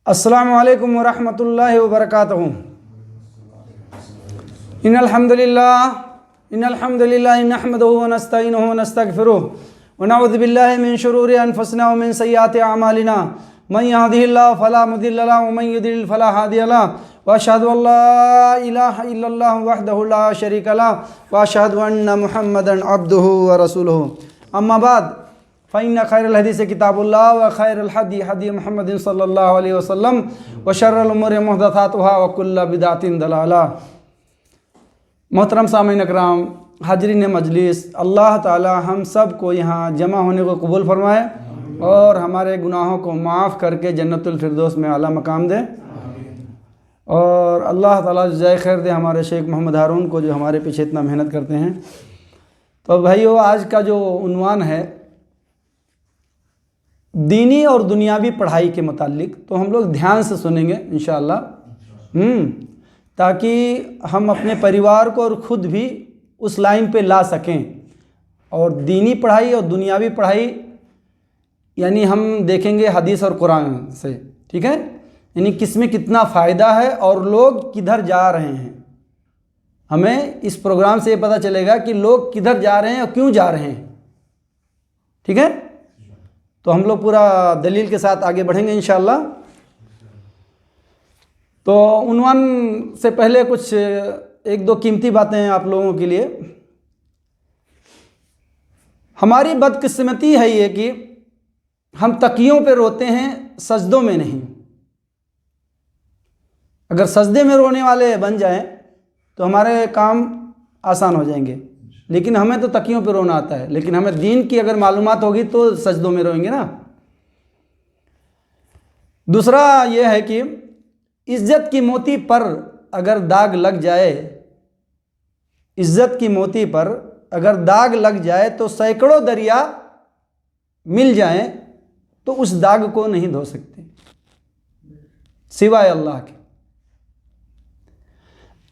अस्सलामु अलैकुम वरहमतुल्लाहि वबरकातुहू। इन्नल हम्दुलिल्लाह नहमदुहु व नस्तईनुहु व नस्तगफिरुह व नऊज़ु बिल्लाहि मिन शुरूरि अनफुसिना व मिन सय्यिआति अमालिना मन यहदिहिल्लाहु फला मुदिल्ल लहु व मन युद्लिल फला हादिय लहु व अशहदु अल्ला इलाहा इल्लल्लाहु वहदहु ला शरीका लहु व अशहदु अन्ना मुहम्मदन अब्दुहु व रसूलुहु। अम्मा बाद फ़इन्न खैरुल हदीस किताबुल्लाह व खैरुल हदी हदी मुहम्मदिन सल्लल्लाहु अलैहि वसल्लम व शर्रुल उमूरि मुहदसातुहा व कुल्लु बिदअतिन दलाला। मोहतरम सामीन इकराम, हाजरीन मजलिस, अल्लाह ताला हम सब को यहाँ जमा होने को कबूल फरमाए और हमारे गुनाहों को माफ़ करके जन्नतुल फिरदौस में आला मकाम दे। और अल्लाह ताला जज़ाए खैर दे हमारे शेख मोहम्मद हारून को, जो हमारे पीछे इतना मेहनत करते हैं। तो भाइयों, आज का जो उन्वान है दीनी और दुनियावी पढ़ाई के मुतालिक, तो हम लोग ध्यान से सुनेंगे इंशाअल्लाह, ताकि हम अपने परिवार को और ख़ुद भी उस लाइन पे ला सकें। और दीनी पढ़ाई और दुनियावी पढ़ाई यानी हम देखेंगे हदीस और कुरान से, ठीक है, यानी किस में कितना फ़ायदा है और लोग किधर जा रहे हैं। हमें इस प्रोग्राम से ये पता चलेगा कि लोग किधर जा रहे हैं और क्यों जा रहे हैं, ठीक है। तो हम लोग पूरा दलील के साथ आगे बढ़ेंगे इंशाअल्लाह। तो उन्वान से पहले कुछ एक दो कीमती बातें हैं आप लोगों के लिए। हमारी बदकिस्मती है ये कि हम तकियों पे रोते हैं, सजदों में नहीं। अगर सजदे में रोने वाले बन जाएं तो हमारे काम आसान हो जाएंगे, लेकिन हमें तो तकियों पे रोना आता है। लेकिन हमें दीन की अगर मालूमात होगी तो सजदों में रोएंगे ना। दूसरा यह है कि इज्जत की मोती पर अगर दाग लग जाए, इज्जत की मोती पर अगर दाग लग जाए तो सैकड़ों दरिया मिल जाएं तो उस दाग को नहीं धो सकते सिवाय अल्लाह के।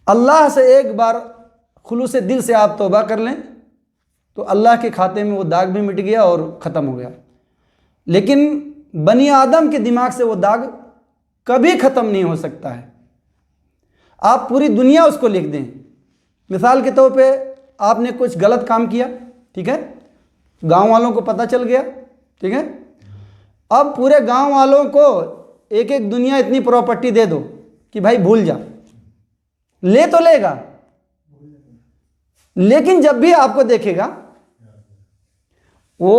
अल्लाह से एक बार खुलूस दिल से आप तौबा कर लें तो अल्लाह के खाते में वो दाग भी मिट गया और ख़त्म हो गया। लेकिन बनी आदम के दिमाग से वो दाग कभी ख़त्म नहीं हो सकता है। आप पूरी दुनिया उसको लिख दें। मिसाल के तौर पे आपने कुछ गलत काम किया, ठीक है, गांव वालों को पता चल गया, ठीक है। अब पूरे गांव वालों को एक एक दुनिया इतनी प्रॉपर्टी दे दो कि भाई भूल जा, ले तो लेगा, लेकिन जब भी आपको देखेगा वो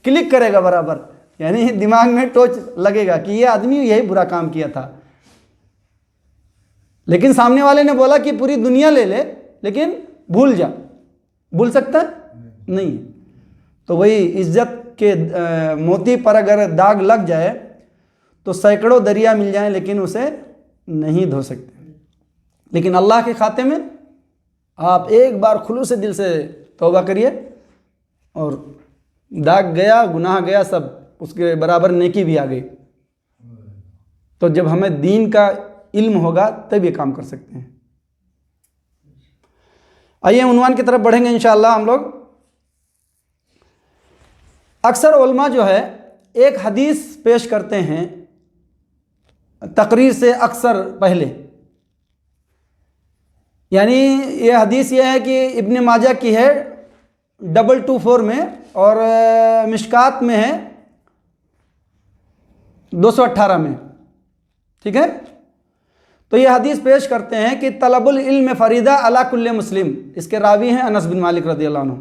क्लिक करेगा बराबर, यानी दिमाग में टोच लगेगा कि ये आदमी यही बुरा काम किया था। लेकिन सामने वाले ने बोला कि पूरी दुनिया ले ले, लेकिन भूल जा, भूल सकता है नहीं। तो वही इज्जत के मोती पर अगर दाग लग जाए तो सैकड़ों दरिया मिल जाएं लेकिन उसे नहीं धो सकते। लेकिन अल्लाह के खाते में आप एक बार खुलूस दिल से तौबा करिए और दाग गया, गुनाह गया, सब उसके बराबर नेकी भी आ गई। तो जब हमें दीन का इल्म होगा तब ये काम कर सकते हैं। आइए उन्वान की तरफ बढ़ेंगे इंशाअल्लाह हम लोग। अक्सर उलमा जो है एक हदीस पेश करते हैं तकरीर से अक्सर पहले, यानी ये हदीस ये है कि इब्न माजा की है 224 में और मिशकात में है 218 में, ठीक है। तो ये हदीस पेश करते हैं कि तलबुल इल्म फरीदा अला कुल्ले मुस्लिम। इसके रावी हैं अनस बिन मालिक रज़ियल्लाहु अन्हु।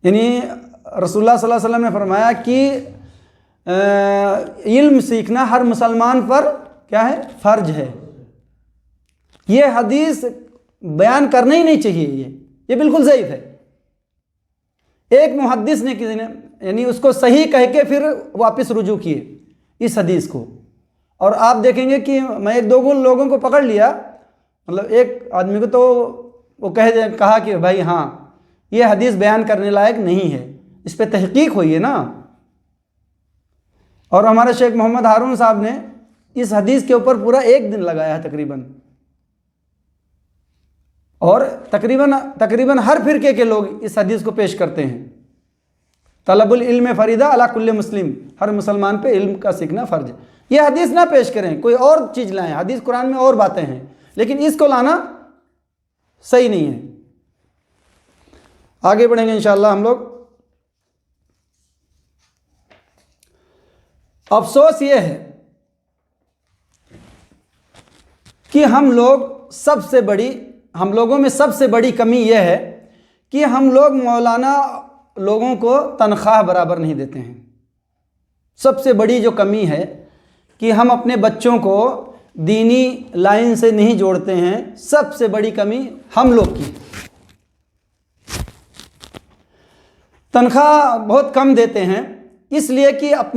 यानी रसूलुल्लाह सल्लल्लाहु अलैहि वसल्लम ने फरमाया कि इल्म सीखना हर मुसलमान पर क्या है, फ़र्ज है। ये हदीस बयान करना ही नहीं चाहिए, ये बिल्कुल ज़ईफ़ है। एक मुहद्दिस ने किसी ने यानी उसको सही कह के फिर वापस रुजू किए इस हदीस को। और आप देखेंगे कि मैं एक दो लोगों को पकड़ लिया, मतलब एक आदमी को तो वो कहा कि भाई हाँ ये हदीस बयान करने लायक नहीं है, इस पर तहकीक हुई है ना। और हमारे शेख मोहम्मद हारून साहब ने इस हदीस के ऊपर पूरा एक दिन लगाया है तकरीबन, और तकरीबन हर फिरके के लोग इस हदीस को पेश करते हैं। तलबुल इल्म फरीदा अला कुल्ले मुस्लिम, हर मुसलमान पे इल्म का सीखना फ़र्ज है। ये हदीस ना पेश करें, कोई और चीज़ लाएं। हदीस कुरान में और बातें हैं, लेकिन इसको लाना सही नहीं है। आगे बढ़ेंगे इंशाअल्लाह हम लोग। अफसोस ये है कि हम लोगों में सबसे बड़ी कमी यह है कि हम लोग मौलाना लोगों को तनख्वाह बराबर नहीं देते हैं। सबसे बड़ी जो कमी है कि हम अपने बच्चों को दीनी लाइन से नहीं जोड़ते हैं, सबसे बड़ी कमी हम लोग की। तनख्वाह बहुत कम देते हैं इसलिए कि हम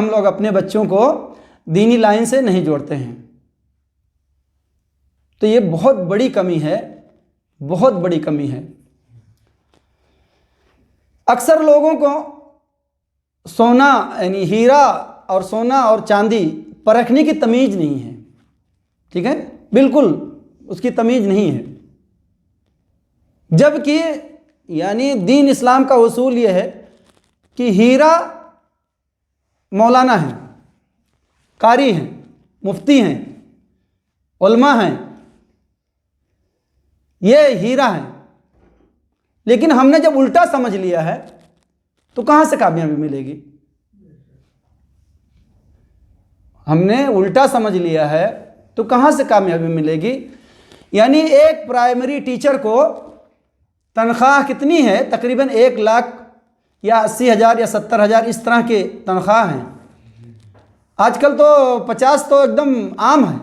लोग अपने बच्चों को दीनी लाइन से नहीं जोड़ते हैं। तो ये बहुत बड़ी कमी है, बहुत बड़ी कमी है। अक्सर लोगों को सोना यानी हीरा और सोना और चांदी परखने की तमीज़ नहीं है। ठीक है, बिल्कुल उसकी तमीज़ नहीं है। जबकि यानी दीन इस्लाम का उसूल ये है कि हीरा मौलाना हैं, कारी हैं, मुफ्ती हैं, उलमा हैं, ये हीरा है। लेकिन हमने जब उल्टा समझ लिया है तो कहाँ से कामयाबी मिलेगी? हमने उल्टा समझ लिया है तो कहाँ से कामयाबी मिलेगी? यानी एक प्राइमरी टीचर को तनख्वाह कितनी है? तकरीबन 1 लाख या 80,000 या 70,000 इस तरह के तनख्वाह हैं। आजकल तो 50 तो एकदम आम है,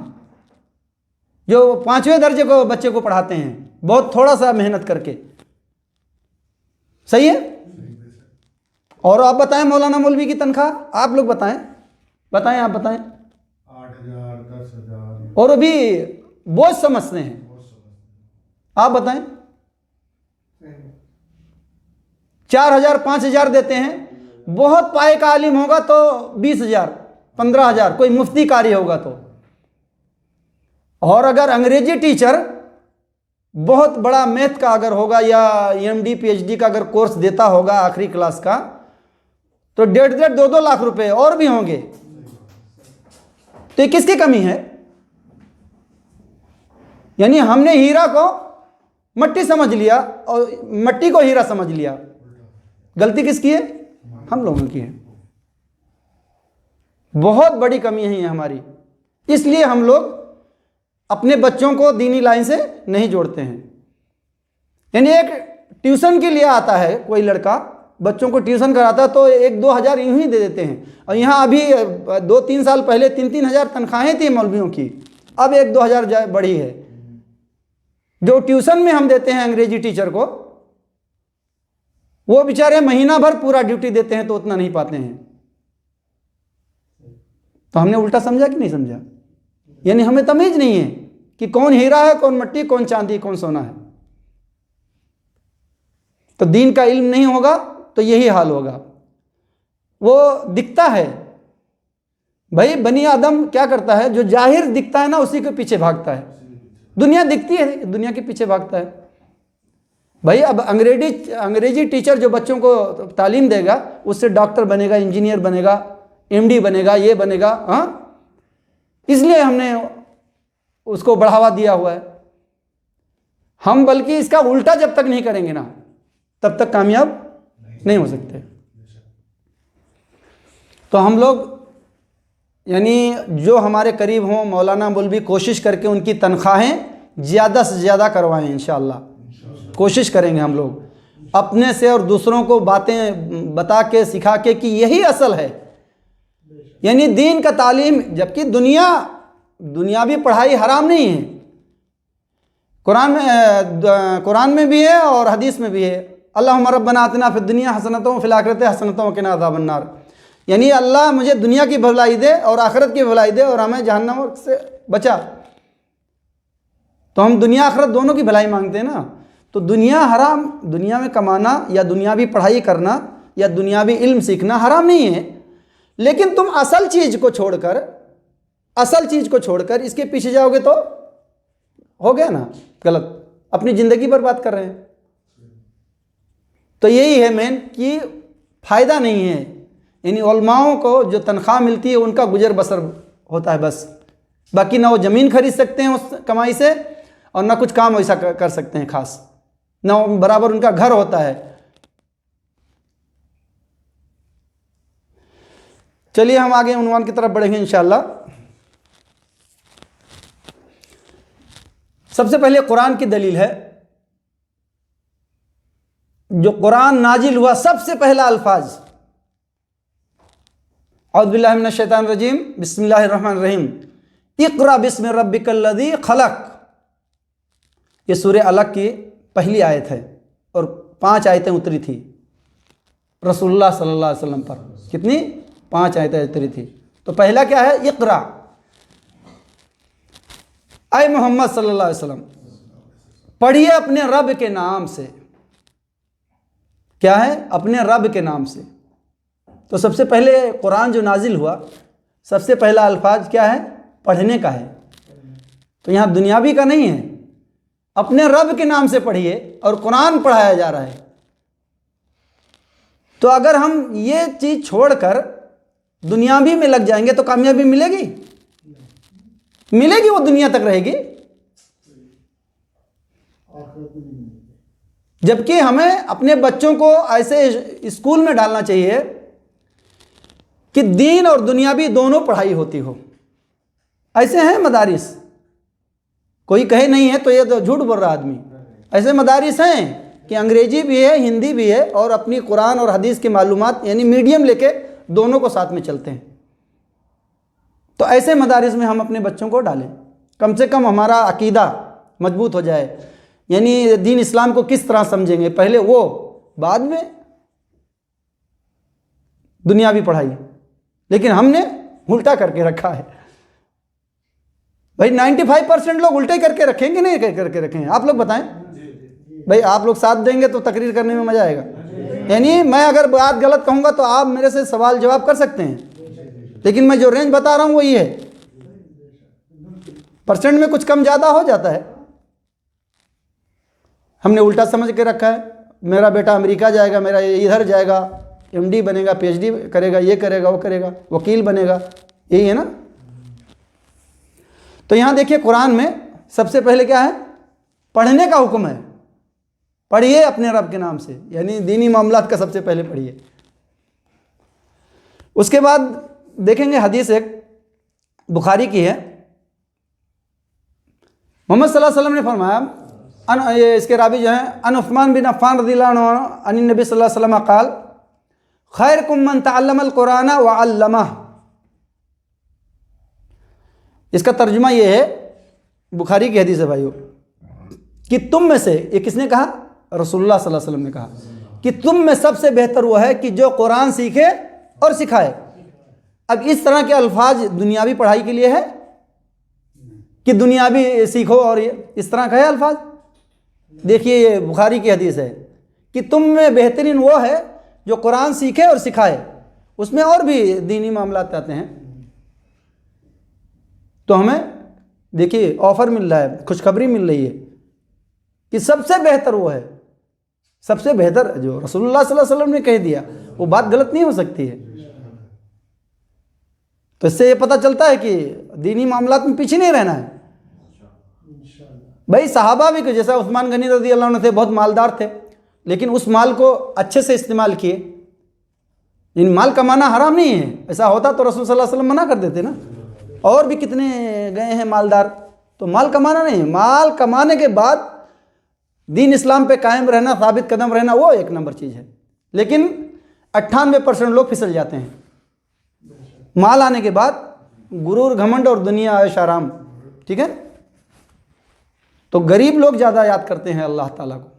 जो 5वें दर्जे को बच्चे को पढ़ाते हैं बहुत थोड़ा सा मेहनत करके। सही है? और आप बताएं मौलाना मौलवी की तनख्वाह, आप लोग बताएं, आप बताएं। 8,000 10,000 और अभी बोझ समझते हैं, आप बताएं। 4,000 5,000 देते हैं। बहुत पाए का आलिम होगा तो 20,000 15,000, कोई मुफ्ती कारी होगा तो। और अगर अंग्रेजी टीचर बहुत बड़ा मैथ का अगर होगा या MD PhD का अगर कोर्स देता होगा आखिरी क्लास का, तो 1.5 2 लाख रुपए और भी होंगे। तो ये किसकी कमी है? यानी हमने हीरा को मट्टी समझ लिया और मट्टी को हीरा समझ लिया। गलती किसकी है? हम लोगों की है। बहुत बड़ी कमी है ये हमारी। इसलिए हम लोग अपने बच्चों को दीनी लाइन से नहीं जोड़ते हैं। यानी एक ट्यूशन के लिए आता है कोई लड़का, बच्चों को ट्यूशन कराता तो 1-2 हज़ार यूं ही दे देते हैं। और यहाँ अभी 2-3 साल पहले 3-3 हज़ार तनख्वाहें थी मौलवियों की, अब 1-2 हज़ार बढ़ी है। जो ट्यूशन में हम देते हैं अंग्रेजी टीचर को, वो बेचारे महीना भर पूरा ड्यूटी देते हैं तो उतना नहीं पाते हैं। तो हमने उल्टा समझा कि नहीं समझा? यानी हमें तमीज नहीं है कि कौन हीरा है, कौन मट्टी, कौन चांदी, कौन सोना है। तो दीन का इल्म नहीं होगा तो यही हाल होगा। वो दिखता है भाई, बनी आदम क्या करता है? जो जाहिर दिखता है ना उसी के पीछे भागता है। दुनिया दिखती है, दुनिया के पीछे भागता है। भाई अब अंग्रेजी टीचर जो बच्चों को तालीम देगा, उससे डॉक्टर बनेगा, इंजीनियर बनेगा, MD बनेगा, ये बनेगा। हाँ, इसलिए हमने उसको बढ़ावा दिया हुआ है। हम बल्कि इसका उल्टा जब तक नहीं करेंगे ना, तब तक कामयाब नहीं हो सकते। तो हम लोग यानी जो हमारे करीब हों मौलाना मौलवी, कोशिश करके उनकी तनख्वाहें ज़्यादा से ज़्यादा करवाएं। इंशाअल्लाह कोशिश करेंगे हम लोग अपने से और दूसरों को बातें बता के सिखा के कि यही असल है, यानी दीन का तालीम। जबकि दुनियावी पढ़ाई हराम नहीं है, कुरान में भी है और हदीस में भी है। अल्लाहुम्मा रब्बना आतिना फिद दुनिया हसनतम व फिल आखिरति हसनतम व क़िना अज़ाबन्नार। यानी अल्लाह मुझे दुनिया की भलाई दे और आखिरत की भलाई दे और हमें जहन्नम से बचा। तो हम दुनिया आखिरत दोनों की भलाई मांगते हैं ना। तो दुनिया हराम, दुनिया में कमाना या दुनियावी पढ़ाई करना या दुनियावी इल्म सीखना हराम नहीं है। लेकिन तुम असल चीज़ को छोड़कर इसके पीछे जाओगे तो हो गया ना गलत, अपनी ज़िंदगी बर्बाद कर रहे हैं। तो यही है मेन कि फ़ायदा नहीं है, यानी उलमाओं को जो तनख्वाह मिलती है उनका गुजर बसर होता है बस, बाकी ना वो ज़मीन खरीद सकते हैं उस कमाई से और ना कुछ काम ऐसा कर सकते हैं खास, ना बराबर उनका घर होता है। चलिए हम आगे उन्वान की तरफ बढ़ेंगे इंशाअल्लाह। सबसे पहले कुरान की दलील है, जो कुरान नाजिल हुआ सबसे पहला अल्फाज औज़ु बिल्लाहि मिनश शैतानिर रजीम बिस्मिल्लाहिर रहमानिर रहीम इक़रा बिस्मि रब्बिकल्लज़ी खलक़। ये सूरह अलक़ की पहली आयत है और 5 आयतें उतरी थी रसूलुल्लाह सल्लल्लाहु अलैहि वसल्लम पर। कितनी? 5 आयतें उतरी थी। तो पहला क्या है? इक़रा, ऐ मोहम्मद सल्लल्लाहु अलैहि वसल्लम पढ़िए अपने रब के नाम से। क्या है? अपने रब के नाम से। तो सबसे पहले कुरान जो नाजिल हुआ सबसे पहला अल्फाज क्या है? पढ़ने का है। तो यहाँ दुनियावी का नहीं है, अपने रब के नाम से पढ़िए और कुरान पढ़ाया जा रहा है। तो अगर हम ये चीज़ छोड़कर दुनियावी में लग जाएंगे तो कामयाबी मिलेगी? मिलेगी? वो दुनिया तक रहेगी। जबकि हमें अपने बच्चों को ऐसे स्कूल में डालना चाहिए कि दीन और दुनियावी दोनों पढ़ाई होती हो। ऐसे हैं मदारिस, कोई कहे नहीं है तो ये तो झूठ बोल रहा आदमी। ऐसे मदारिस हैं कि अंग्रेजी भी है, हिंदी भी है और अपनी कुरान और हदीस की मालूमात यानी मीडियम लेके दोनों को साथ में चलते हैं। तो ऐसे मदारिस में हम अपने बच्चों को डालें, कम से कम हमारा अकीदा मजबूत हो जाए, यानी दीन इस्लाम को किस तरह समझेंगे, पहले वो, बाद में दुनियावी पढ़ाई। लेकिन हमने उल्टा करके रखा है भाई। 95% लोग उल्टे करके रखेंगे, नहीं करके रखेंगे? आप लोग बताएं भाई, आप लोग साथ देंगे तो तकरीर करने में मजा आएगा। यानी मैं अगर बात गलत कहूँगा तो आप मेरे से सवाल जवाब कर सकते हैं, लेकिन मैं जो रेंज बता रहा हूँ वही है। परसेंट में कुछ कम ज़्यादा हो जाता है। हमने उल्टा समझ के रखा है, मेरा बेटा अमेरिका जाएगा, मेरा इधर जाएगा, MD बनेगा, PhD करेगा, ये करेगा, वो करेगा, वकील बनेगा, यही है ना। तो यहाँ देखिए कुरान में सबसे पहले क्या है? पढ़ने का हुक्म है। पढ़िए अपने रब के नाम से, यानी दीनी मामलात का सबसे पहले पढ़िए। उसके बाद देखेंगे हदीस एक बुखारी की है। मोहम्मद सल्लल्लाहु अलैहि वसल्लम ने फरमाया, ये इसके रावी जो हैं, अन उस्मान बिन अफ़्फ़ान रज़ियल्लाहु अन्हु अन नबी सल्लल्लाहु अलैहि वसल्लम क़ाल खैरुकुम मन तअल्लमल कुरान व अल्लमह। इसका तर्जुमा ये है, बुखारी की हदीस है भाइयों, कि तुम में से, ये किसने कहा? रसूलुल्लाह सल्लल्लाहु अलैहि वसल्लम ने कहा कि तुम में सबसे बेहतर वो है कि जो कुरान सीखे और सिखाए। अब इस तरह के अल्फाज दुनियावी पढ़ाई के लिए है कि दुनियावी सीखो और ये इस तरह का है अल्फाज? देखिए ये बुखारी की हदीस है कि तुम में बेहतरीन वो है जो कुरान सीखे और सिखाए। उसमें और भी दीनी मामलात आते हैं। तो हमें देखिए ऑफर मिल रहा है, खुशखबरी मिल रही है कि सबसे बेहतर वो है, सबसे बेहतर जो रसूलुल्लाह सल्लल्लाहु अलैहि वसल्लम ने कह दिया, वो बात गलत नहीं हो सकती है। तो इससे ये पता चलता है कि दीनी मामलात में पीछे नहीं रहना है भाई। सहाबा भी, जैसा उस्मान गनी रज़ियल्लाहु अन्हु थे, बहुत मालदार थे, लेकिन उस माल को अच्छे से इस्तेमाल किए। इन माल कमाना हराम नहीं है, ऐसा होता तो रसूल सल्लल्लाहु अलैहि वसल्लम मना कर देते ना। और भी कितने गए हैं मालदार, तो माल कमाना नहीं, माल कमाने के बाद दीन इस्लाम पे कायम रहना, साबित कदम रहना, वो एक नंबर चीज़ है। लेकिन 98% लोग फिसल जाते हैं माल आने के बाद, गुरूर, घमंड और दुनिया ऐश आराम। ठीक है, तो गरीब लोग ज़्यादा याद करते हैं अल्लाह ताला को।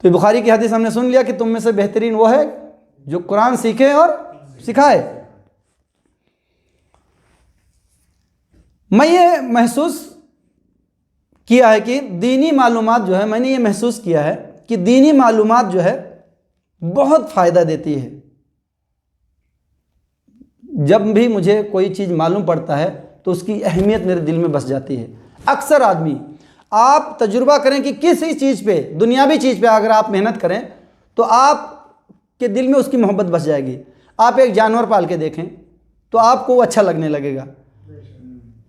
तो बुखारी की हदीस हमने सुन लिया कि तुम में से बेहतरीन वो है जो कुरान सीखे और सिखाए। मैं ये महसूस किया है कि दीनी मालूमात जो है, मैंने ये महसूस किया है कि दीनी मालूमात जो है बहुत फ़ायदा देती है। जब भी मुझे कोई चीज़ मालूम पड़ता है तो उसकी अहमियत मेरे दिल में बस जाती है। अक्सर आदमी आप तजुर्बा करें कि किसी चीज़ पे, दुनियावी चीज़ पे अगर आप मेहनत करें तो आपके दिल में उसकी मोहब्बत बस जाएगी। आप एक जानवर पाल के देखें तो आपको वो अच्छा लगने लगेगा।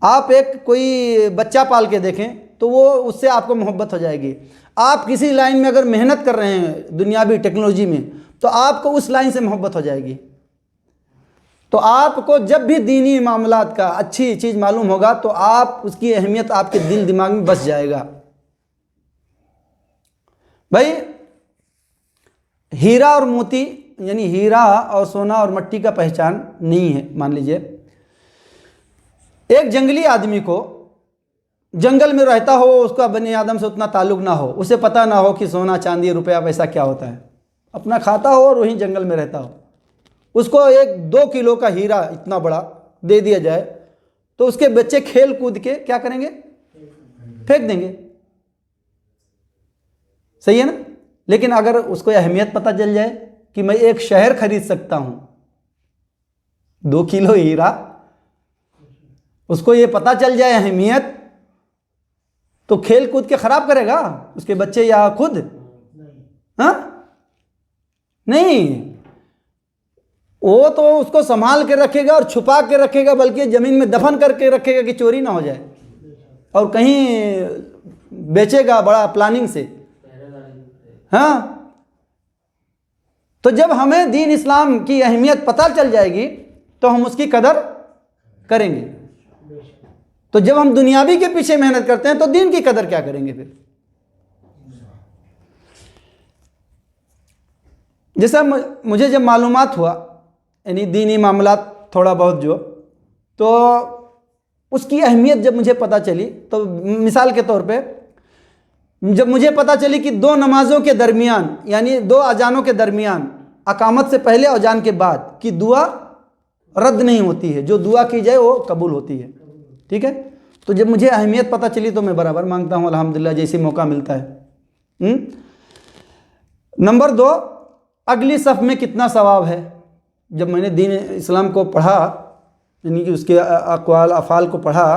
आप एक कोई बच्चा पाल के देखें तो वो उससे आपको मोहब्बत हो जाएगी। आप किसी लाइन में अगर मेहनत कर रहे हैं दुनियावी टेक्नोलॉजी में तो आपको उस लाइन से मोहब्बत हो जाएगी। तो आपको जब भी दीनी मामलात का अच्छी चीज़ मालूम होगा तो आप उसकी अहमियत आपके दिल दिमाग में बस जाएगा। भाई हीरा और मोती यानी हीरा और सोना और मिट्टी का पहचान नहीं है। मान लीजिए एक जंगली आदमी को, जंगल में रहता हो, उसका बनी आदम से उतना ताल्लुक ना हो, उसे पता ना हो कि सोना चांदी रुपया पैसा क्या होता है, अपना खाता हो और वहीं जंगल में रहता हो, उसको 1-2 किलो का हीरा इतना बड़ा दे दिया जाए तो उसके बच्चे खेल कूद के क्या करेंगे? फेंक देंगे। सही है ना? लेकिन अगर उसको अहमियत पता चल जाए कि मैं एक शहर खरीद सकता हूं 2 किलो हीरा, उसको ये पता चल जाए अहमियत, तो खेल कूद के खराब करेगा उसके बच्चे या खुद? हाँ नहीं, वो तो उसको संभाल के रखेगा और छुपा के रखेगा, बल्कि जमीन में दफन करके रखेगा कि चोरी ना हो जाए, और कहीं बेचेगा बड़ा प्लानिंग से। हाँ, तो जब हमें दीन इस्लाम की अहमियत पता चल जाएगी तो हम उसकी कदर करेंगे। तो जब हम दुनियावी के पीछे मेहनत करते हैं तो दीन की कदर क्या करेंगे फिर? जैसा मुझे जब मालूमात हुआ यानी दीनी मामलात थोड़ा बहुत जो, तो उसकी अहमियत जब मुझे पता चली, तो मिसाल के तौर पे जब मुझे पता चली कि 2 नमाजों के दरमियान यानी 2 अजानों के दरमियान, अकामत से पहले और अजान के बाद की दुआ रद्द नहीं होती है, जो दुआ की जाए वो कबूल होती है। ठीक है, तो जब मुझे अहमियत पता चली तो मैं बराबर मांगता हूँ अल्हम्दुलिल्लाह जैसे मौका मिलता है। नंबर 2, अगली सफ़ में कितना सवाब है। जब मैंने दीन इस्लाम को पढ़ा यानी कि उसके अक़वाल अफ़ाल को पढ़ा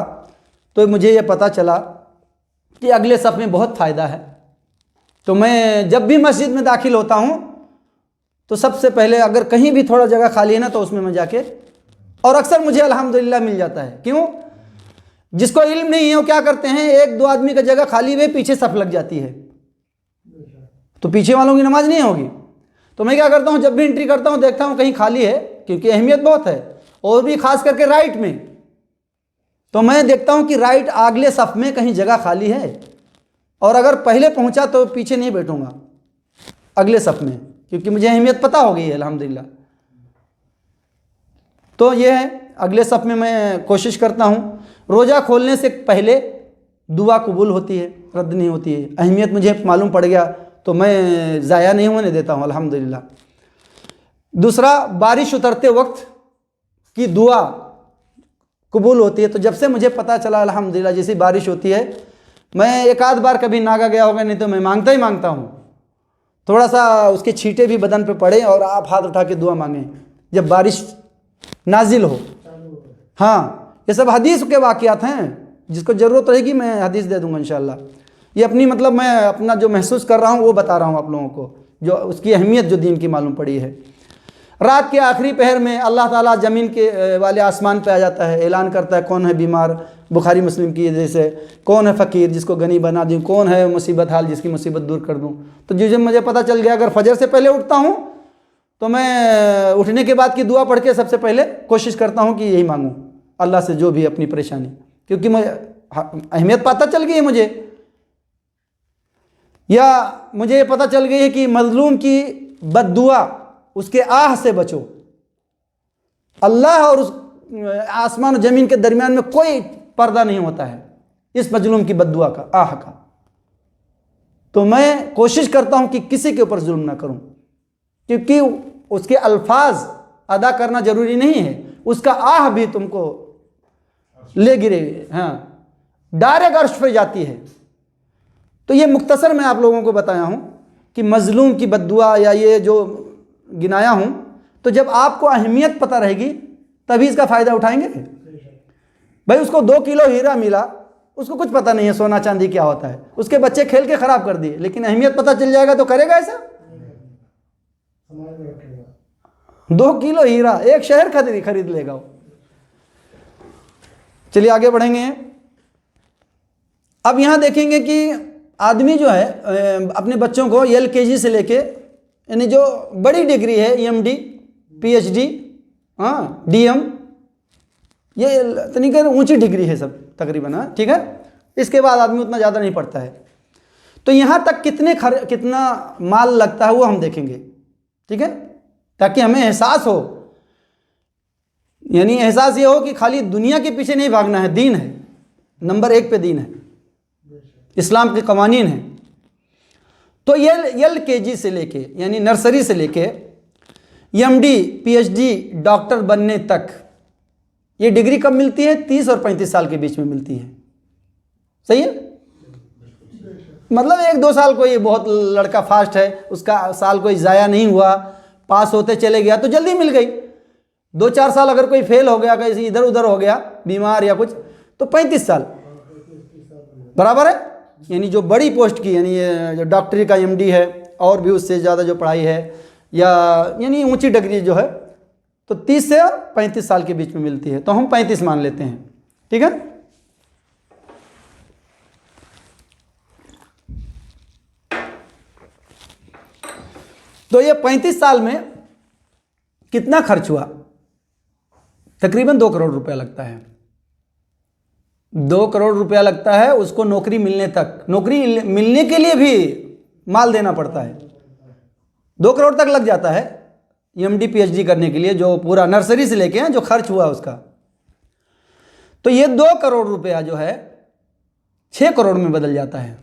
तो मुझे ये पता चला कि अगले सफ़ में बहुत फ़ायदा है। तो मैं जब भी मस्जिद में दाखिल होता हूँ तो सबसे पहले अगर कहीं भी थोड़ा जगह खाली है ना तो उसमें मैं जाके, और अक्सर मुझे अल्हम्दुलिल्लाह मिल जाता है। क्यों? जिसको इल्म नहीं है वो क्या करते हैं, 1-2 आदमी का जगह खाली हुए पीछे सफ़ लग जाती है, तो पीछे वालों की नमाज नहीं होगी। तो मैं क्या करता हूँ, जब भी एंट्री करता हूँ देखता हूँ कहीं खाली है, क्योंकि अहमियत बहुत है, और भी खास करके राइट में, तो मैं देखता हूँ कि राइट अगले सफ़ में कहीं जगह खाली है, और अगर पहले पहुँचा तो पीछे नहीं बैठूँगा अगले सफ़ में, क्योंकि मुझे अहमियत पता हो गई है अल्हम्दुलिल्लाह। तो ये है, अगले सफ़ में मैं कोशिश करता हूँ। रोज़ा खोलने से पहले दुआ कबूल होती है, रद्द नहीं होती है। अहमियत मुझे मालूम पड़ गया तो मैं ज़ाया नहीं होने देता हूँ अल्हम्दुलिल्लाह। दूसरा, बारिश उतरते वक्त की दुआ कबूल होती है। तो जब से मुझे पता चला अल्हम्दुलिल्लाह जैसी बारिश होती है, मैं 1-आध बार कभी नागा गया होगा, नहीं तो मैं मांगता ही मांगता हूँ थोड़ा सा उसके छींटे भी बदन पे पड़े और आप हाथ उठा के दुआ मांगें जब बारिश नाजिल हो। हाँ, ये सब हदीस के वाक़यात हैं, जिसको ज़रूरत रहेगी मैं हदीस दे दूँगा इंशाअल्लाह। ये अपनी मतलब मैं अपना जो महसूस कर रहा हूँ वो बता रहा हूँ आप लोगों को, जो उसकी अहमियत जो दीन की मालूम पड़ी है। रात के आखिरी पहर में अल्लाह ताला ज़मीन के वाले आसमान पे आ जाता है, ऐलान करता है कौन है बीमार, बुखारी मुस्लिम की जैसे, कौन है फ़कीर जिसको गनी बना दूँ, कौन है मुसीबत हाल जिसकी मुसीबत दूर कर दूँ। तो जब मुझे पता चल गया, अगर फजर से पहले उठता हूँ तो मैं उठने के बाद की दुआ पढ़ के सबसे पहले कोशिश करता हूँ कि यही मांगूँ अल्लाह से जो भी अपनी परेशानी, क्योंकि मुझे अहमियत पता चल गई है मुझे, या मुझे ये पता चल गई है कि मजलूम की बद्दुआ, उसके आह से बचो। अल्लाह और उस आसमान और ज़मीन के दरमियान में कोई पर्दा नहीं होता है इस मजलूम की बद्दुआ का, आह का। तो मैं कोशिश करता हूँ कि किसी के ऊपर जुल्म ना करूँ, क्योंकि उसके अल्फाज अदा करना ज़रूरी नहीं है, उसका आह भी तुमको ले गिरे। हाँ, डायरेक्ट अर्श पे जाती है। तो ये मुख्तसर मैं आप लोगों को बताया हूँ कि मजलूम की बद्दुआ या ये जो गिनाया हूँ, तो जब आपको अहमियत पता रहेगी तभी इसका फ़ायदा उठाएंगे। भाई उसको 2 किलो हीरा मिला, उसको कुछ पता नहीं है सोना चांदी क्या होता है, उसके बच्चे खेल के खराब कर दिए, लेकिन अहमियत पता चल जाएगा तो करेगा ऐसा? समाज में रखेगा। 2 किलो हीरा 1 शहर खरीद लेगा वो। चलिए आगे बढ़ेंगे। अब यहां देखेंगे कि आदमी जो है अपने बच्चों को LKG से लेके, यानी जो बड़ी डिग्री है EMD PhD DM, ये तरीके ऊंची डिग्री है सब तकरीबन, ठीक है। इसके बाद आदमी उतना ज़्यादा नहीं पढ़ता है। तो यहाँ तक कितना माल लगता है वो हम देखेंगे, ठीक है, ताकि हमें एहसास हो, यानी एहसास ये हो कि खाली दुनिया के पीछे नहीं भागना है, दीन है, नंबर 1 पे दीन है, इस्लाम के कवानीन है। तो LKG से लेके यानी नर्सरी से लेके MD PhD डॉक्टर बनने तक ये डिग्री कब मिलती है? 30 और 35 साल के बीच में मिलती है। सही है? मतलब 1-2 साल कोई बहुत लड़का फास्ट है, उसका साल कोई ज़ाया नहीं हुआ, पास होते चले गया तो जल्दी मिल गई। 2-4 साल अगर कोई फेल हो गया, कहीं इधर उधर हो गया, बीमार या कुछ, तो 35 साल बराबर है। यानी जो बड़ी पोस्ट की, यानी ये जो डॉक्टरी का MD है और भी उससे ज़्यादा जो पढ़ाई है, या यानी ऊंची डिग्री जो है, तो 30 से 35 साल के बीच में मिलती है। तो हम 35 मान लेते हैं, ठीक है। तो ये 35 साल में कितना खर्च हुआ? तकरीबन 2 करोड़ रुपया लगता है। 2 करोड़ रुपया लगता है उसको नौकरी मिलने तक। नौकरी मिलने के लिए भी माल देना पड़ता है। 2 करोड़ तक लग जाता है MD PhD करने के लिए, जो पूरा नर्सरी से लेके हैं जो खर्च हुआ उसका। तो ये 2 करोड़ रुपया जो है 6 करोड़ में बदल जाता है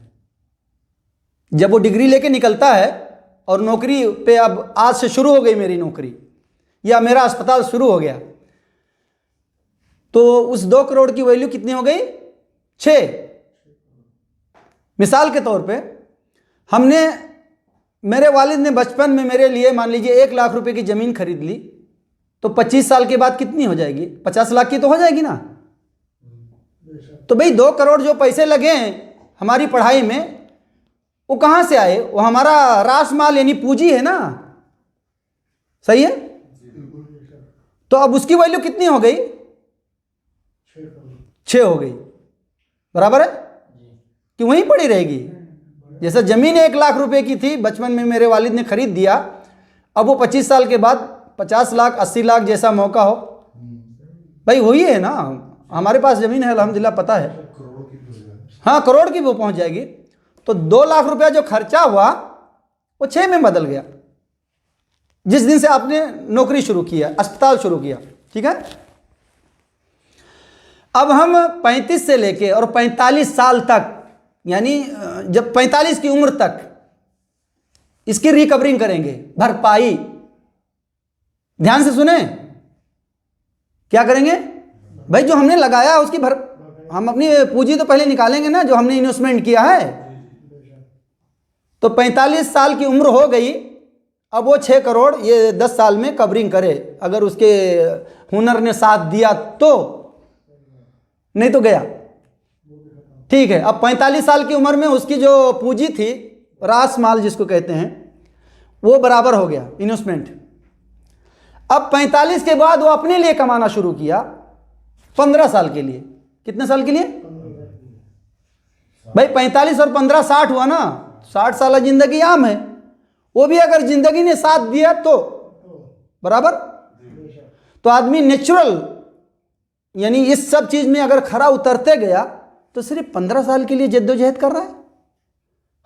जब वो डिग्री लेके निकलता है। और नौकरी पे अब आज से शुरू हो गई मेरी नौकरी, या मेरा अस्पताल शुरू हो गया, तो उस 2 करोड़ की वैल्यू कितनी हो गई? 6। मिसाल के तौर पे मेरे वालिद ने बचपन में मेरे लिए मान लीजिए 1 लाख रुपए की ज़मीन खरीद ली, तो 25 साल के बाद कितनी हो जाएगी? 50 लाख की तो हो जाएगी ना। तो भाई 2 करोड़ जो पैसे लगे हैं हमारी पढ़ाई में, वो कहाँ से आए? वो हमारा रास माल यानी पूंजी है ना। सही है? तो अब उसकी वैल्यू कितनी हो गई? 6 हो गई, बराबर है कि वहीं पड़ी रहेगी। जैसे जमीन 1 लाख रुपए की थी, बचपन में मेरे वालिद ने खरीद दिया, अब वो 25 साल के बाद 50 लाख 80 लाख जैसा मौका हो, भाई वही है ना। हमारे पास जमीन है अल्हम्दुलिल्लाह, पता है, हाँ करोड़ की वो पहुंच जाएगी। तो 2 लाख रुपया जो खर्चा हुआ वो 6 में बदल गया जिस दिन से आपने नौकरी शुरू किया, अस्पताल शुरू किया, ठीक है। अब हम 35 से लेके और 45 साल तक, यानी जब 45 की उम्र तक इसकी रिकवरिंग करेंगे, भरपाई। ध्यान से सुने, क्या करेंगे भाई? जो हमने लगाया उसकी हम अपनी पूंजी तो पहले निकालेंगे ना, जो हमने इन्वेस्टमेंट किया है। तो 45 साल की उम्र हो गई, अब वो 6 करोड़ ये 10 साल में कवरिंग करे, अगर उसके हुनर ने साथ दिया तो, नहीं तो गया, ठीक है। अब 45 साल की उम्र में उसकी जो पूंजी थी, रास माल जिसको कहते हैं, वो बराबर हो गया इन्वेस्टमेंट। अब 45 के बाद वो अपने लिए कमाना शुरू किया 15 साल के लिए। कितने साल के लिए भाई? 45 और 15 60 हुआ ना। 60 साल जिंदगी आम है, वो भी अगर जिंदगी ने साथ दिया तो बराबर। तो आदमी नेचुरल यानी इस सब चीज में अगर खरा उतरते गया तो सिर्फ 15 साल के लिए जद्दोजहद कर रहा है,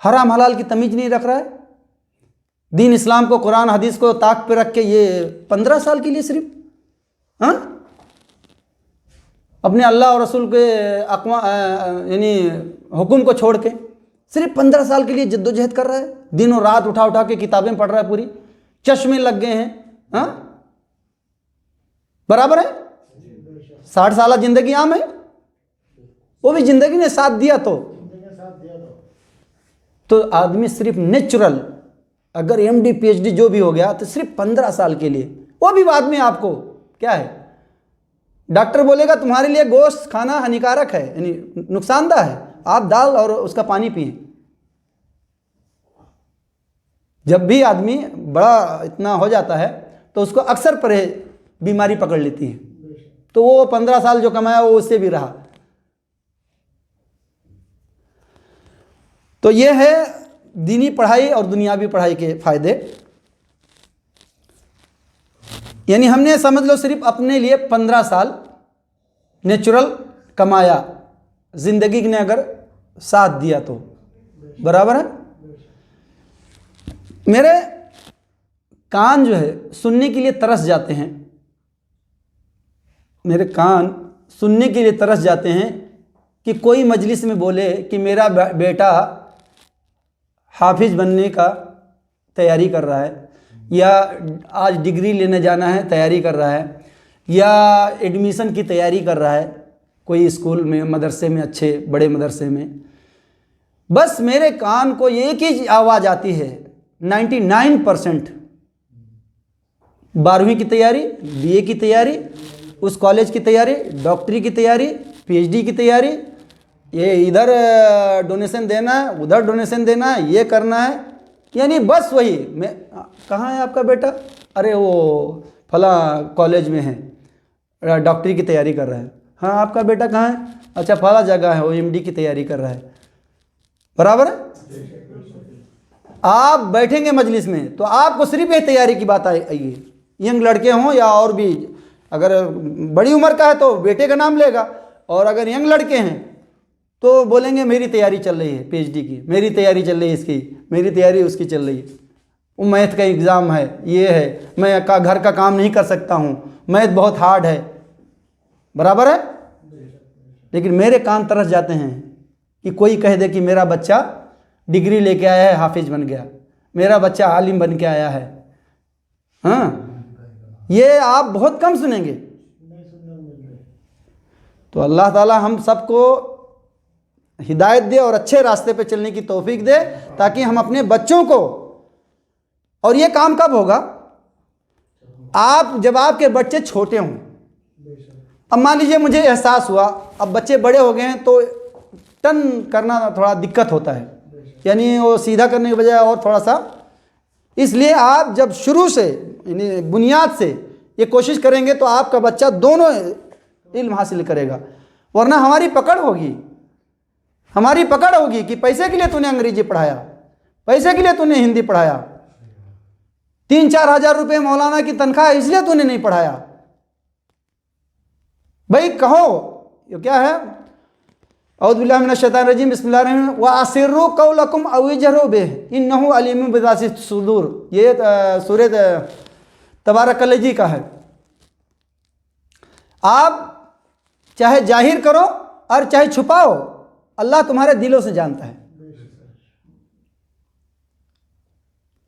हराम हलाल की तमीज नहीं रख रहा है, दीन इस्लाम को कुरान हदीस को ताक पे रख के, ये 15 साल के लिए सिर्फ, हाँ, अपने अल्लाह और रसूल के यानी हुक्म को छोड़ के सिर्फ 15 साल के लिए जद्दोजहद कर रहा है। दिनों रात उठा उठा के किताबें पढ़ रहा है, पूरी चश्मे लग गए हैं, हाँ बराबर है। 60 साल जिंदगी आम है, वो भी जिंदगी ने साथ दिया तो आदमी सिर्फ नेचुरल अगर MD PhD जो भी हो गया तो सिर्फ 15 साल के लिए, वो भी बाद में आपको क्या है डॉक्टर बोलेगा तुम्हारे लिए गोश्त खाना हानिकारक है, यानी नुकसानदायक है, आप दाल और उसका पानी पिए। जब भी आदमी बड़ा इतना हो जाता है तो उसको अक्सर बीमारी पकड़ लेती है, तो वो 15 साल जो कमाया वो उससे भी रहा। तो ये है दीनी पढ़ाई और दुनियावी पढ़ाई के फायदे। यानी हमने समझ लो सिर्फ अपने लिए 15 साल नेचुरल कमाया, जिंदगी ने अगर साथ दिया तो बराबर है। मेरे कान जो है सुनने के लिए तरस जाते हैं, मेरे कान सुनने के लिए तरस जाते हैं कि कोई मजलिस में बोले कि मेरा बेटा हाफिज बनने का तैयारी कर रहा है, या आज डिग्री लेने जाना है तैयारी कर रहा है, या एडमिशन की तैयारी कर रहा है कोई स्कूल में, मदरसे में, अच्छे बड़े मदरसे में। बस मेरे कान को एक ही आवाज़ आती है 99%, 12वीं की तैयारी, बीए की तैयारी, उस कॉलेज की तैयारी, डॉक्टरी की तैयारी, पीएचडी की तैयारी, ये इधर डोनेशन देना है, उधर डोनेशन देना है, ये करना है। यानी बस वही। मैं कहाँ है आपका बेटा? अरे वो फला कॉलेज में है, डॉक्टरी की तैयारी कर रहा है। हाँ, आपका बेटा कहाँ है? अच्छा फला जगह है, वो एमडी की तैयारी कर रहा है। बराबर है। आप बैठेंगे मजलिस में तो आपको सिर्फ ये तैयारी की बात आएगी। यंग लड़के हों या और भी, अगर बड़ी उम्र का है तो बेटे का नाम लेगा, और अगर यंग लड़के हैं तो बोलेंगे मेरी तैयारी चल रही है पीएचडी की, मेरी तैयारी चल रही है इसकी, मेरी तैयारी उसकी चल रही है, वो मैथ का एग्ज़ाम है, ये है, मैं घर का काम नहीं कर सकता हूँ, मैथ बहुत हार्ड है। बराबर है। लेकिन मेरे कान तरस जाते हैं कि कोई कह दे कि मेरा बच्चा डिग्री लेके आया है, हाफिज बन गया, मेरा बच्चा आलिम बन के आया है। हाँ, ये आप बहुत कम सुनेंगे। तो अल्लाह ताला हम सबको हिदायत दे और अच्छे रास्ते पे चलने की तौफीक दे, ताकि हम अपने बच्चों को, और ये काम कब होगा? जब आपके बच्चे छोटे हों। अब मान लीजिए मुझे एहसास हुआ, अब बच्चे बड़े हो गए हैं तो टर्न करना थोड़ा दिक्कत होता है, यानी वो सीधा करने के बजाय और थोड़ा सा। इसलिए आप जब शुरू से यानी बुनियाद से ये कोशिश करेंगे तो आपका बच्चा दोनों इल्म हासिल करेगा। वरना हमारी पकड़ होगी कि पैसे के लिए तूने अंग्रेजी पढ़ाया, पैसे के लिए तूने हिंदी पढ़ाया, 3-4 हज़ार रुपये मौलाना की तनख्वाह इसलिए तूने नहीं पढ़ाया। भाई कहो ये क्या है? औज़ु बिल्लाहि मिनश शैतानिर रजीम, बिस्मिल्लाहिर रहमानिर रहीम, व अस्सिर्रु कौलकुम औ इजहरु बिही इन्नहु अलीमुम बिज़ाति सुदूर। ये सूरह तबारकल्लज़ी का है। आप चाहे जाहिर करो और चाहे छुपाओ, अल्लाह तुम्हारे दिलों से जानता है।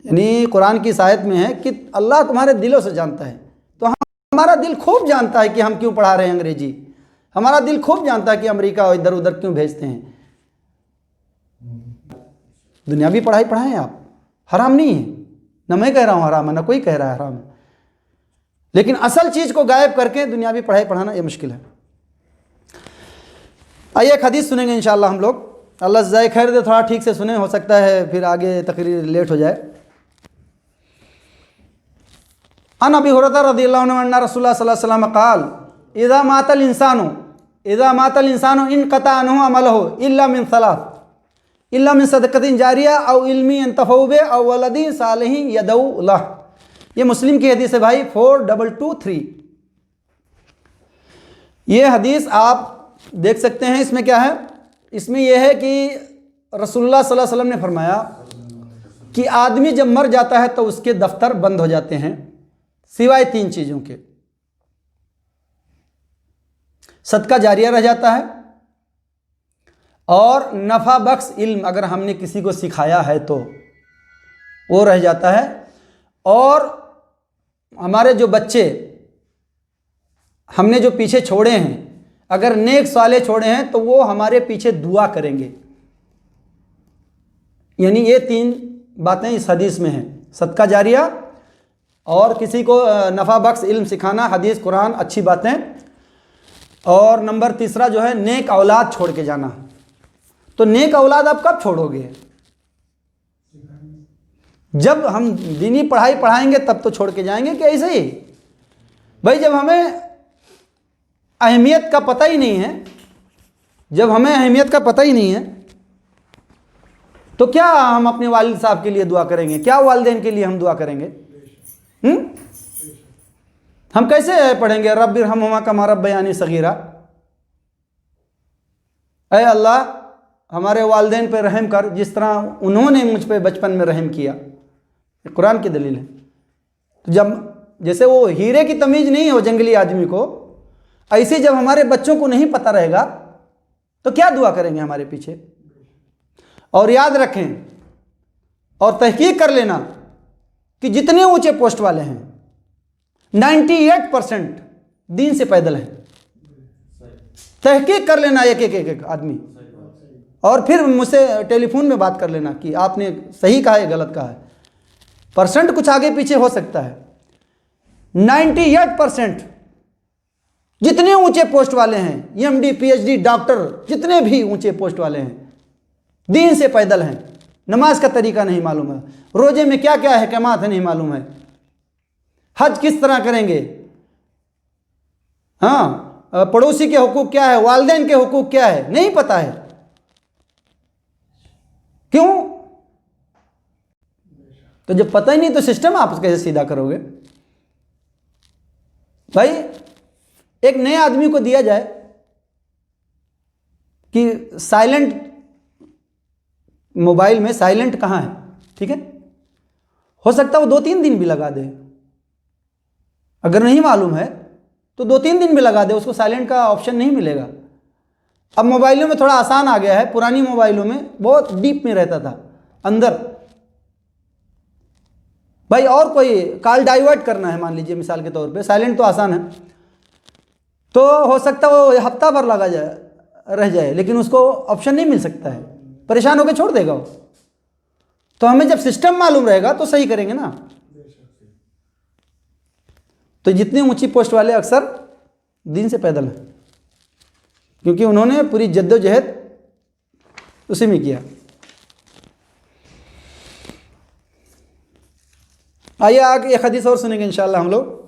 यानी कुरान की इस आयत में है कि अल्लाह तुम्हारे दिलों से जानता है। तो हमारा दिल खूब जानता है कि हम क्यों पढ़ा रहे हैं अंग्रेजी, हमारा दिल खूब जानता है कि अमेरिका और इधर उधर क्यों भेजते हैं। दुनियावी पढ़ाई पढ़ाएं आप, हराम नहीं है, ना मैं कह रहा हूँ हराम है, ना कोई कह रहा है हराम है, लेकिन असल चीज़ को गायब करके दुनियावी पढ़ाई पढ़ाना ये मुश्किल है। आइए एक हदीस सुनेंगे इंशाअल्लाह हम लोग। अल्लाह जज़ाए खैर दे, थोड़ा ठीक से सुने, हो सकता है फिर आगे तकरीर लेट हो जाए। अन अबी हुरैरा रज़ियल्लाहु अन्हु अन्ना रसूलुल्लाह सल्लल्लाहु अलैहि वसल्लम क़ाल इज़ा मातल इंसानु इनक़ता अन्हु अमलुहु इल्ला मिन सलास, इल्ला मिन सदक़तिन जारिया औ इल्मी यंतफ़उ बिही औ वलदिन सालिहिन यदऊ लह। ये मुस्लिम की हदीस है भाई, 4223। ये हदीस आप देख सकते हैं। इसमें क्या है? इसमें यह है कि रसूलुल्लाह सल्लल्लाहु अलैहि वसल्लम ने फरमाया कि आदमी जब मर जाता है तो उसके दफ्तर बंद हो जाते हैं सिवाय 3 चीज़ों के। सदका जारिया रह जाता है, और नफ़ा बख्श इल्म अगर हमने किसी को सिखाया है तो वो रह जाता है, और हमारे जो बच्चे हमने जो पीछे छोड़े हैं, अगर नेक साले छोड़े हैं तो वो हमारे पीछे दुआ करेंगे। यानी ये 3 बातें इस हदीस में हैं, सदका जारिया और किसी को नफ़ा बख्श इल्म सिखाना, हदीस कुरान अच्छी बातें, और नंबर तीसरा जो है नेक औलाद छोड़ के जाना। तो नेक औलाद आप कब छोड़ोगे? जब हम दीनी पढ़ाई पढ़ाएंगे तब तो छोड़ के जाएंगे कि ऐसे ही? भाई जब हमें अहमियत का पता ही नहीं है, जब हमें अहमियत का पता ही नहीं है तो क्या हम अपने वालिद साहब के लिए दुआ करेंगे? क्या वालिदैन के लिए हम दुआ करेंगे? हम कैसे पढ़ेंगे रब्बि इरहमहुमा कमा रब्बयानी सगीरा? ऐ अल्लाह हमारे वालिदैन पे रहम कर जिस तरह उन्होंने मुझ पे बचपन में रहम किया। कुरान की दलील है। तो जब जैसे वो हीरे की तमीज़ नहीं है वो जंगली आदमी को, ऐसे जब हमारे बच्चों को नहीं पता रहेगा तो क्या दुआ करेंगे हमारे पीछे? और याद रखें और तहकीक कर लेना कि जितने ऊंचे पोस्ट वाले हैं 98% दीन से पैदल हैं। तहकीक कर लेना एक आदमी, और फिर मुझसे टेलीफोन में बात कर लेना कि आपने सही कहा है गलत कहा है। परसेंट कुछ आगे पीछे हो सकता है, 98% जितने ऊंचे पोस्ट वाले हैं, एमडी पीएचडी डॉक्टर जितने भी ऊंचे पोस्ट वाले हैं दीन से पैदल हैं। नमाज का तरीका नहीं मालूम है, रोजे में क्या क्या अहकामात है नहीं मालूम है, हज किस तरह करेंगे, हाँ पड़ोसी के हुकूक क्या है, वालिदैन के हुकूक क्या है, नहीं पता है। क्यों? तो जब पता ही नहीं तो सिस्टम आप कैसे सीधा करोगे? भाई एक नए आदमी को दिया जाए कि साइलेंट, मोबाइल में साइलेंट कहाँ है, ठीक है, हो सकता है वो 2-3 दिन भी लगा दे। अगर नहीं मालूम है तो 2-3 दिन भी लगा दे, उसको साइलेंट का ऑप्शन नहीं मिलेगा। अब मोबाइलों में थोड़ा आसान आ गया है, पुरानी मोबाइलों में बहुत डीप में रहता था अंदर। भाई और कोई कॉल डाइवर्ट करना है मान लीजिए मिसाल के तौर पे, साइलेंट तो आसान है, तो हो सकता है वो हफ्ता भर लगा जाए रह जाए, लेकिन उसको ऑप्शन नहीं मिल सकता है, परेशान होकर छोड़ देगा वो। तो हमें जब सिस्टम मालूम रहेगा तो सही करेंगे ना। तो जितनी ऊंची पोस्ट वाले अक्सर दीन से पैदल हैं, क्योंकि उन्होंने पूरी जद्दोजहद उसी में किया। आइए आगे एक हदीस और सुनेंगे इंशाअल्लाह हम लोग।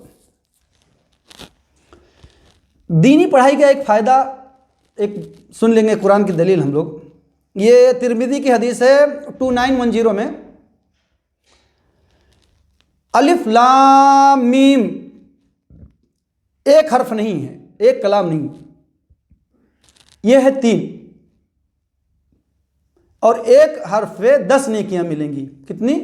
दीनी पढ़ाई का एक फ़ायदा एक सुन लेंगे, कुरान की दलील हम लोग। ये तिरमिज़ी की हदीस है 2910 में, अलिफ लाम मीम एक हर्फ नहीं है, एक कलाम नहीं, ये है 3, और एक हर्फ पे 10 नेकियां मिलेंगी। कितनी?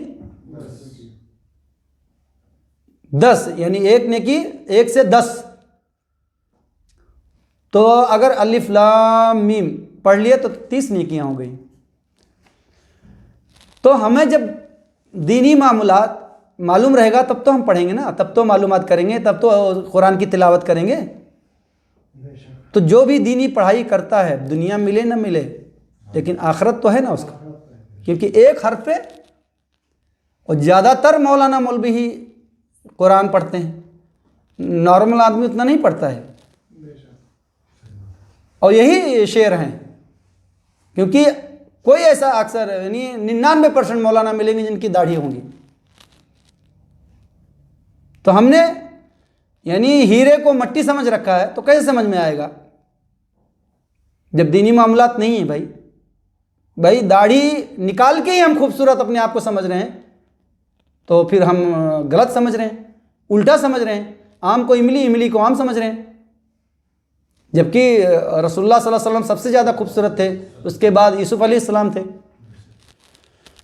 10, यानी एक नेकी 1 से 10। तो अगर अलिफ लाम मीम पढ़ लिए तो 30 नेकियां हो गई। तो हमें जब दीनी मामूलात मालूम रहेगा तब तो हम पढ़ेंगे ना, तब तो मालूमात करेंगे, तब तो कुरान की तिलावत करेंगे। तो जो भी दीनी पढ़ाई करता है, दुनिया मिले ना मिले, लेकिन आखिरत तो है ना उसका, क्योंकि एक हर्फ पे, और ज़्यादातर मौलाना मौलवी ही कुरान पढ़ते हैं, नॉर्मल आदमी उतना नहीं पढ़ता है। और यही शेर हैं, क्योंकि कोई ऐसा अक्सर यानी 99% मौलाना मिलेंगे जिनकी दाढ़ी होंगी। तो हमने यानी हीरे को मट्टी समझ रखा है, तो कैसे समझ में आएगा जब दीनी मामलात नहीं है? भाई दाढ़ी निकाल के ही हम खूबसूरत अपने आप को समझ रहे हैं, तो फिर हम गलत समझ रहे हैं, उल्टा समझ रहे हैं। आम को इमली, इमली को आम समझ रहे हैं, जबकि रसूलुल्लाह सल्लल्लाहु अलैहि वसल्लम सबसे ज़्यादा खूबसूरत थे, उसके बाद यूसुफ अलैहिस्सलाम थे।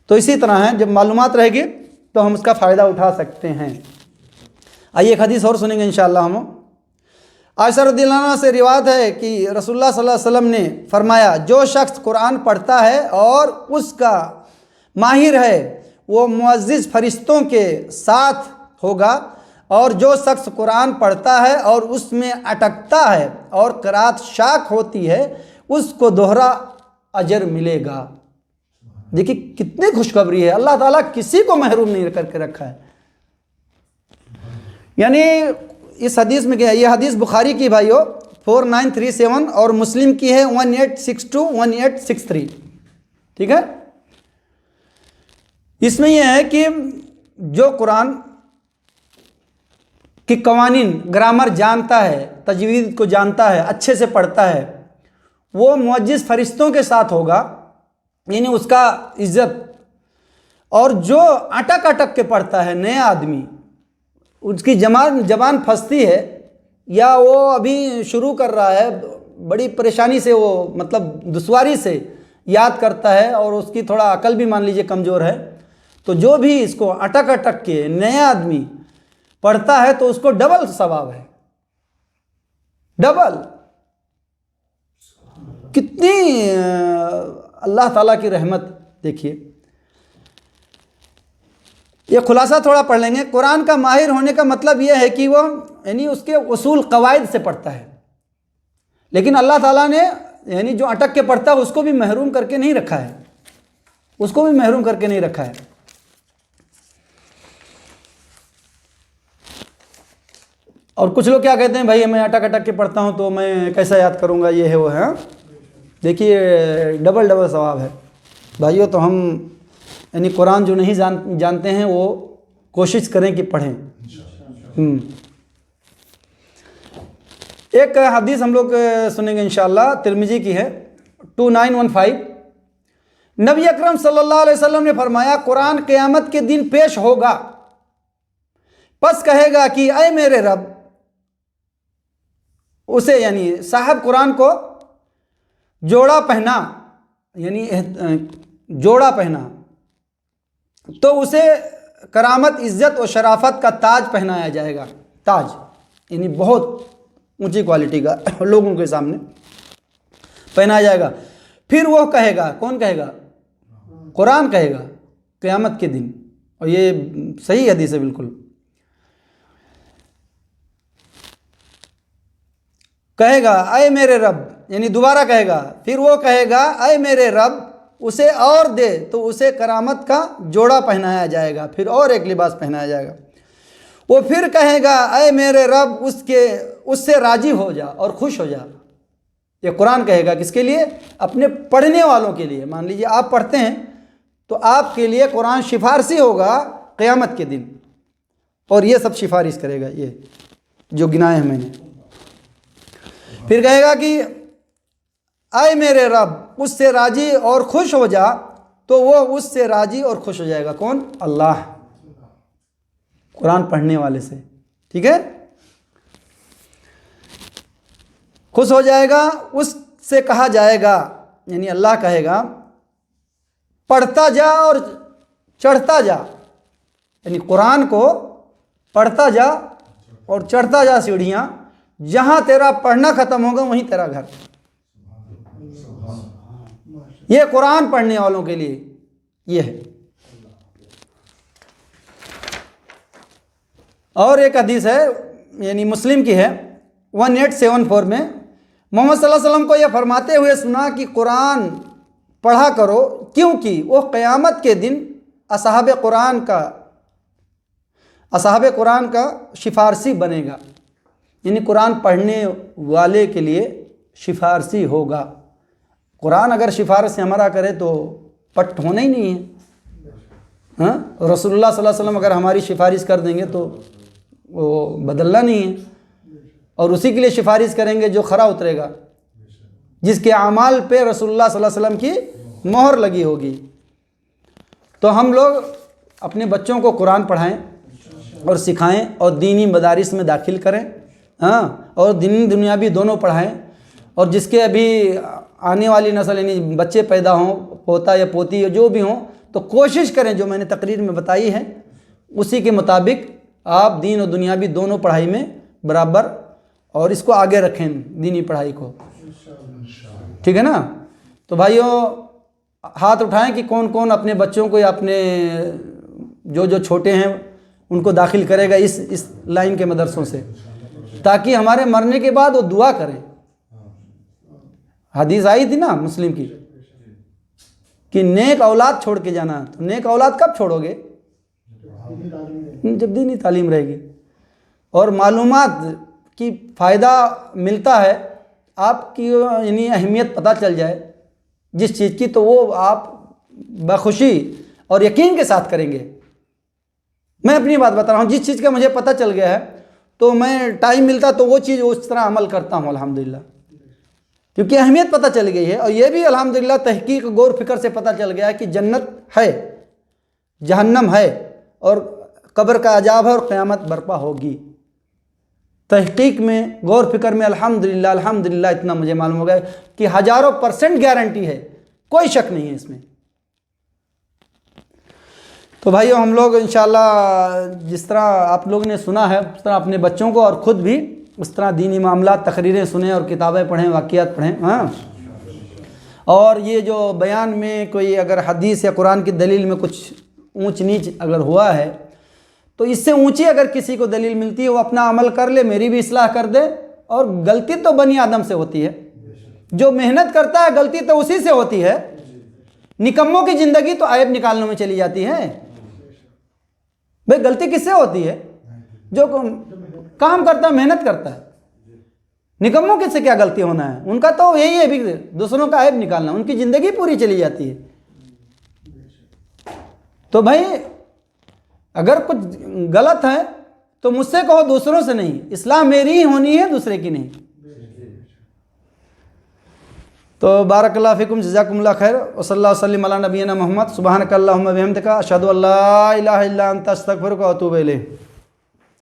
तो इसी तरह है, जब मालूमात रहेगी तो हम उसका फ़ायदा उठा सकते हैं। आइए एक हदीस और सुनेंगे इंशाअल्लाह हम। आयशा रज़ियल्लाहु अन्हा से रिवायत है कि रसूलुल्लाह सल्लल्लाहु अलैहि वसल्लम ने फरमाया, जो शख्स कुरान पढ़ता है और उसका माहिर है वो मुअज़्ज़िज़ फरिश्तों के साथ होगा, और जो शख्स कुरान पढ़ता है और उसमें अटकता है और क़िराअत शाक होती है उसको दोहरा अजर मिलेगा। देखिए कितनी खुशखबरी है, अल्लाह ताला किसी को महरूम नहीं करके रखा है। यानी इस हदीस में क्या है, ये हदीस बुखारी की भाइयों 4937 और मुस्लिम की है 1862-1863। ठीक है। इसमें यह है कि जो कुरान कि कवानीन ग्रामर जानता है, तजवीद को जानता है, अच्छे से पढ़ता है, वो मुअज्जिज़ फरिश्तों के साथ होगा, यानी उसका इज्जत। और जो अटक अटक के पढ़ता है, नया आदमी, उसकी जबान फंसती है या वो अभी शुरू कर रहा है, बड़ी परेशानी से वो मतलब दुश्वारी से याद करता है और उसकी थोड़ा अकल भी मान लीजिए कमज़ोर है, तो जो भी इसको अटक अटक के नया आदमी पढ़ता है तो उसको डबल सवाब है, डबल। कितनी अल्लाह ताला की रहमत देखिए। ये खुलासा थोड़ा पढ़ लेंगे। कुरान का माहिर होने का मतलब यह है कि वो यानी उसके उसूल कवायद से पढ़ता है, लेकिन अल्लाह ताला ने यानी जो अटक के पढ़ता है उसको भी महरूम करके नहीं रखा है, उसको भी महरूम करके नहीं रखा है। और कुछ लोग क्या कहते हैं, भाई मैं अटक अटक के पढ़ता हूँ तो मैं कैसा याद करूँगा, ये है वो है। देखिए डबल डबल सवाब है भाइयों। तो हम यानी कुरान जो नहीं जानते हैं वो कोशिश करें कि पढ़ें। एक हदीस हम लोग सुनेंगे इंशाअल्लाह, तिरमिजी की है 2915। नबी अकरम सल्लल्लाहु अलैहि वसल्लम ने फरमाया, कुरान क़यामत के दिन पेश होगा, बस कहेगा कि ऐ मेरे रब, उसे यानी साहब कुरान को जोड़ा पहना, यानी जोड़ा पहना, तो उसे करामत, इज्जत और शराफत का ताज पहनाया जाएगा। ताज यानी बहुत ऊंची क्वालिटी का लोगों के सामने पहनाया जाएगा। फिर वो कहेगा, कौन कहेगा? कुरान कहेगा क़यामत के दिन। और ये सही हदीस है बिल्कुल। कहेगा ऐ मेरे रब, यानी दोबारा कहेगा, फिर वो कहेगा ऐ मेरे रब, उसे और दे, तो उसे करामत का जोड़ा पहनाया जाएगा, फिर और एक लिबास पहनाया जाएगा। वो फिर कहेगा ऐ मेरे रब, उससे राजी हो जा और खुश हो जा। ये कुरान कहेगा किसके लिए? अपने पढ़ने वालों के लिए। मान लीजिए आप पढ़ते हैं तो आपके लिए कुरान सिफारसी होगा क़यामत के दिन, और ये सब सिफारिश करेगा, ये जो गिनाए हैं मैंने। फिर कहेगा कि आए मेरे रब, उससे राजी और खुश हो जा, तो वो उससे राजी और खुश हो जाएगा। कौन? अल्लाह, कुरान पढ़ने वाले से। ठीक है, खुश हो जाएगा। उससे कहा जाएगा, यानी अल्लाह कहेगा पढ़ता जा और चढ़ता जा, यानी कुरान को पढ़ता जा और चढ़ता जा सीढ़ियाँ, जहाँ तेरा पढ़ना ख़त्म होगा वहीं तेरा घर। ये कुरान पढ़ने वालों के लिए ये है। और एक हदीस है, यानी मुस्लिम की है 1874 में, मोहम्मद सल्लल्लाहु अलैहि वसल्लम को यह फरमाते हुए सुना कि कुरान पढ़ा करो, क्योंकि वो क़यामत के दिन असहाब कुरान का सिफारसी बनेगा। यानी कुरान पढ़ने वाले के लिए सिफारसी होगा। कुरान अगर सिफारसी हमारा करे तो पट होना ही नहीं है। हाँ, रसूलुल्लाह सल्लल्लाहु अलैहि वसल्लम अगर हमारी सिफारिश कर देंगे तो वो बदलना नहीं है, और उसी के लिए सिफारिश करेंगे जो खरा उतरेगा, जिसके अमाल पे रसूलुल्लाह सल्लल्लाहु अलैहि वसल्लम की मोहर लगी होगी। तो हम लोग अपने बच्चों को कुरान पढ़ाएं और सिखाएं और दीनी मदारिस में दाखिल करें। हाँ, और दीनी दुनियावी दोनों पढ़ाएं। और जिसके अभी आने वाली नस्ल यानी बच्चे पैदा हों, पोता या पोती या जो भी हों, तो कोशिश करें जो मैंने तकरीर में बताई है उसी के मुताबिक आप दीन और दुनियावी दोनों पढ़ाई में बराबर, और इसको आगे रखें दीनी पढ़ाई को। ठीक है ना? तो भाइयों हाथ उठाएं कि कौन कौन अपने बच्चों को या अपने जो छोटे हैं उनको दाखिल करेगा इस लाइन के मदरसों से, ताकि हमारे मरने के बाद वो दुआ करें। हदीस आई थी ना मुस्लिम की कि नेक औलाद छोड़ के जाना। तो नेक औलाद कब छोड़ोगे? जब दीनी तालीम रहेगी और मालूमात की फ़ायदा मिलता है आपकी यानी अहमियत पता चल जाए जिस चीज़ की, तो वो आप बखुशी और यकीन के साथ करेंगे। मैं अपनी बात बता रहा हूँ, जिस चीज़ का मुझे पता चल गया है तो मैं टाइम मिलता तो वो चीज़ उस तरह अमल करता हूँ अल्हम्दुलिल्लाह, क्योंकि अहमियत पता चल गई है। और ये भी अल्हम्दुलिल्लाह तहकीक गौर फिक्र से पता चल गया है कि जन्नत है, जहन्नम है, और कब्र का अजाब है, और क़यामत बर्पा होगी। तहकीक में गौर फिक्र में अल्हम्दुलिल्लाह अल्हम्दुलिल्लाह इतना मुझे मालूम हो गया कि हज़ारों % गारंटी है, कोई शक नहीं है इसमें। तो भाइयों, हम लोग इंशाअल्लाह जिस तरह आप लोगों ने सुना है उस तरह अपने बच्चों को और ख़ुद भी उस तरह दीनी मामला तकरीरें सुने और किताबें पढ़ें, वाक़ियात पढ़ें। हाँ, और ये जो बयान में कोई अगर हदीस या कुरान की दलील में कुछ ऊंच नीच अगर हुआ है तो इससे ऊंची अगर किसी को दलील मिलती है वो अपना अमल कर ले, मेरी भी इस्लाह कर दे। और गलती तो बनी आदम से होती है, जो मेहनत करता है गलती तो उसी से होती है। निकम्मों की ज़िंदगी तो ऐब निकालने में चली जाती है। भाई गलती किससे होती है? जो काम करता है, मेहनत करता है। निकम्मों किससे क्या गलती होना है? उनका तो यही है भी दूसरों का ऐब निकालना, उनकी ज़िंदगी पूरी चली जाती है। तो भाई अगर कुछ गलत है तो मुझसे कहो, दूसरों से नहीं। इस्लाह मेरी ही होनी है, दूसरे की नहीं। तो बारकल्लाह फ़ीकुम, जज़ाकुमुल्लाह खैर, व सल्लल्लाहु वसल्लम अला नबीना मोहम्मद। सुब्हानकल्लाहुम्मा व बिहम्दिका, अशहदु अल्ला इलाहा इल्ला अंता, अस्तगफिरुका व अतूबु इलैक।